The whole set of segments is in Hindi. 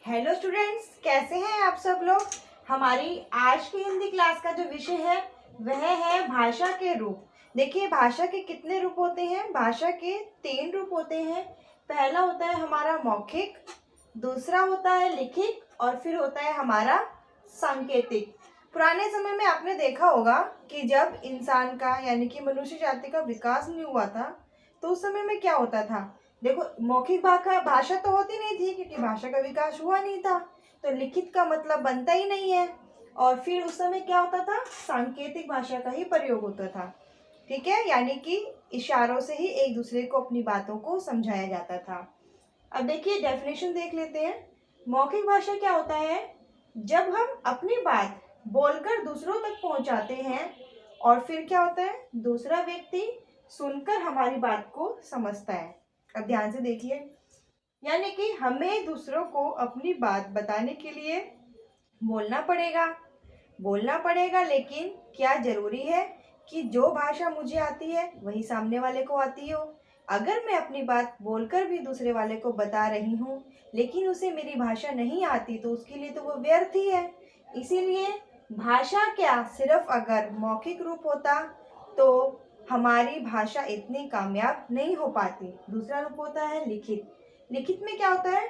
हेलो स्टूडेंट्स, कैसे हैं आप सब लोग। हमारी आज की हिंदी क्लास का जो विषय है वह है भाषा के रूप। देखिए, भाषा के कितने रूप होते हैं। भाषा के 3 रूप होते हैं। पहला होता है हमारा मौखिक, दूसरा होता है लिखित और फिर होता है हमारा सांकेतिक। पुराने समय में आपने देखा होगा कि जब इंसान का यानी कि मनुष्य जाति का विकास नहीं हुआ था तो उस समय में क्या होता था। देखो, मौखिक भाषा तो होती नहीं थी क्योंकि भाषा का विकास हुआ नहीं था, तो लिखित का मतलब बनता ही नहीं है। और फिर उस समय क्या होता था, सांकेतिक भाषा का ही प्रयोग होता था। ठीक है, यानी कि इशारों से ही एक दूसरे को अपनी बातों को समझाया जाता था। अब देखिए, डेफिनेशन देख लेते हैं। मौखिक भाषा क्या होता है, जब हम अपनी बात बोलकर दूसरों तक पहुंचाते हैं और फिर क्या होता है, दूसरा व्यक्ति सुनकर हमारी बात को समझता है। अब ध्यान से देखिए, यानी कि हमें दूसरों को अपनी बात बताने के लिए बोलना पड़ेगा, लेकिन क्या जरूरी है कि जो भाषा मुझे आती है वही सामने वाले को आती हो। अगर मैं अपनी बात बोलकर भी दूसरे वाले को बता रही हूँ लेकिन उसे मेरी भाषा नहीं आती तो उसके लिए तो वो व्यर्थ ही है। इसीलिए भाषा क्या, सिर्फ अगर मौखिक रूप होता तो हमारी भाषा इतनी कामयाब नहीं हो पाती। दूसरा रूप होता है लिखित। लिखित में क्या होता है,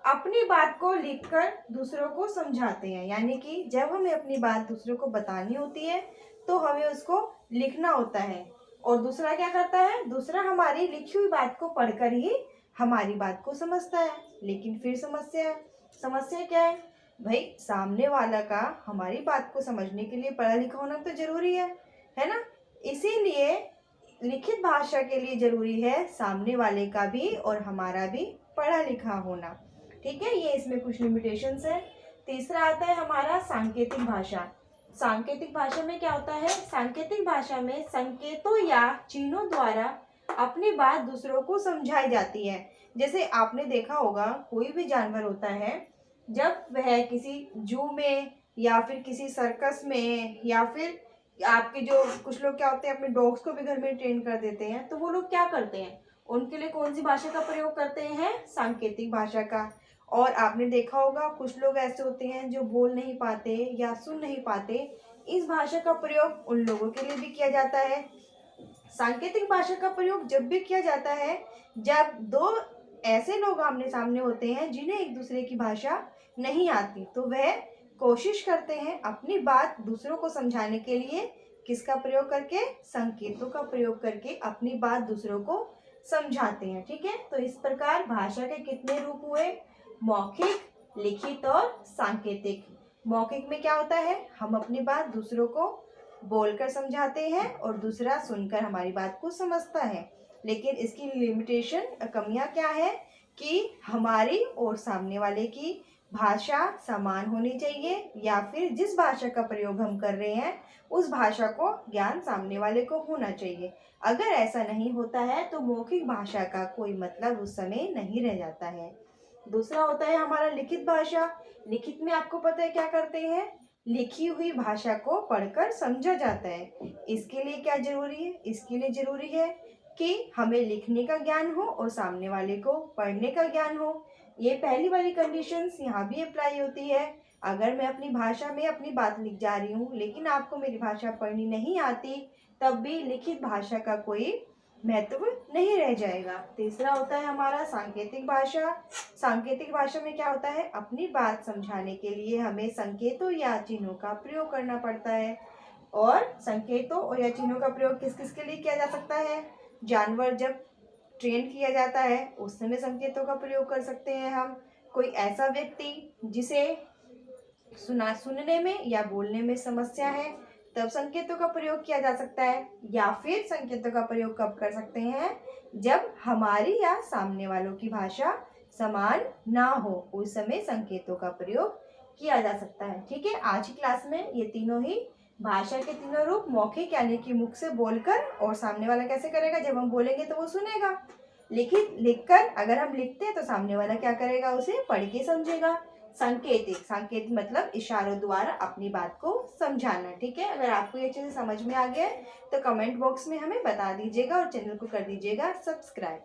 अपनी बात को लिखकर दूसरों को समझाते हैं, यानी कि जब हमें अपनी बात दूसरों को बतानी होती है तो हमें उसको लिखना होता है। और दूसरा क्या करता है, दूसरा हमारी लिखी हुई बात को पढ़कर ही हमारी बात को समझता है। लेकिन फिर समस्या क्या है भाई, सामने वाला का हमारी बात को समझने के लिए पढ़ा लिखा होना तो जरूरी है ना। इसीलिए लिखित भाषा के लिए जरूरी है सामने वाले का भी और हमारा भी पढ़ा लिखा होना। ठीक है, ये इसमें कुछ लिमिटेशंस है। तीसरा आता है हमारा सांकेतिक भाषा। सांकेतिक भाषा में क्या होता है, सांकेतिक भाषा में संकेतों या चिन्हों द्वारा अपनी बात दूसरों को समझाई जाती है। जैसे आपने देखा होगा, कोई भी जानवर होता है, जब वह किसी जू में या फिर किसी सर्कस में या फिर आपके जो कुछ लोग क्या होते हैं, अपने डॉग्स को भी घर में ट्रेन कर देते हैं, तो वो लोग क्या करते हैं, उनके लिए कौन सी भाषा का प्रयोग करते हैं, सांकेतिक भाषा का। और आपने देखा होगा कुछ लोग ऐसे होते हैं जो बोल नहीं पाते या सुन नहीं पाते, इस भाषा का प्रयोग उन लोगों के लिए भी किया जाता है। सांकेतिक भाषा का प्रयोग जब भी किया जाता है जब दो ऐसे लोग आमने सामने होते हैं जिन्हें एक दूसरे की भाषा नहीं आती, तो वह कोशिश करते हैं अपनी बात दूसरों को समझाने के लिए किसका प्रयोग करके, संकेतों का प्रयोग करके अपनी बात दूसरों को समझाते हैं। ठीक है, तो इस प्रकार भाषा के कितने रूप हुए, मौखिक, लिखित और सांकेतिक। मौखिक में क्या होता है, हम अपनी बात दूसरों को बोलकर समझाते हैं और दूसरा सुनकर हमारी बात को समझता है। लेकिन इसकी लिमिटेशन, कमियां क्या है कि हमारी और सामने वाले की भाषा समान होनी चाहिए, या फिर जिस भाषा का प्रयोग हम कर रहे हैं उस भाषा को ज्ञान सामने वाले को होना चाहिए। अगर ऐसा नहीं होता है तो मौखिक भाषा का कोई मतलब उस समय नहीं रह जाता है। दूसरा होता है हमारा लिखित भाषा। लिखित में आपको पता है क्या करते हैं, लिखी हुई भाषा को पढ़कर समझा जाता है। इसके लिए क्या जरूरी है, इसके लिए जरूरी है कि हमें लिखने का ज्ञान हो और सामने वाले को पढ़ने का ज्ञान हो। ये पहली वाली कंडीशंस यहाँ भी अप्लाई होती है। अगर मैं अपनी भाषा में अपनी बात लिख जा रही हूँ लेकिन आपको मेरी भाषा पढ़नी नहीं आती, तब भी लिखित भाषा का कोई महत्व नहीं रह जाएगा। तीसरा होता है हमारा सांकेतिक भाषा। सांकेतिक भाषा में क्या होता है, अपनी बात समझाने के लिए हमें संकेतों या चिन्हों का प्रयोग करना पड़ता है। और संकेतों और या चिन्हों का प्रयोग किस किस के लिए किया जा सकता है, जानवर जब ट्रेन किया जाता है उस समय संकेतों का प्रयोग कर सकते हैं हम। कोई ऐसा व्यक्ति जिसे सुनने में या बोलने में समस्या है तब संकेतों का प्रयोग किया जा सकता है। या फिर संकेतों का प्रयोग कब कर सकते हैं, जब हमारी या सामने वालों की भाषा समान ना हो, उस समय संकेतों का प्रयोग किया जा सकता है। ठीक है, आज की क्लास में ये तीनों ही भाषा के तीनों रूप, मौखिक यानी कि मुख से बोलकर, और सामने वाला कैसे करेगा, जब हम बोलेंगे तो वो सुनेगा। लिखित, लिखकर, अगर हम लिखते हैं तो सामने वाला क्या करेगा, उसे पढ़ के समझेगा। सांकेतिक मतलब इशारों द्वारा अपनी बात को समझाना। ठीक है, अगर आपको ये चीजें समझ में आ गया है तो कमेंट बॉक्स में हमें बता दीजिएगा और चैनल को कर दीजिएगा सब्सक्राइब।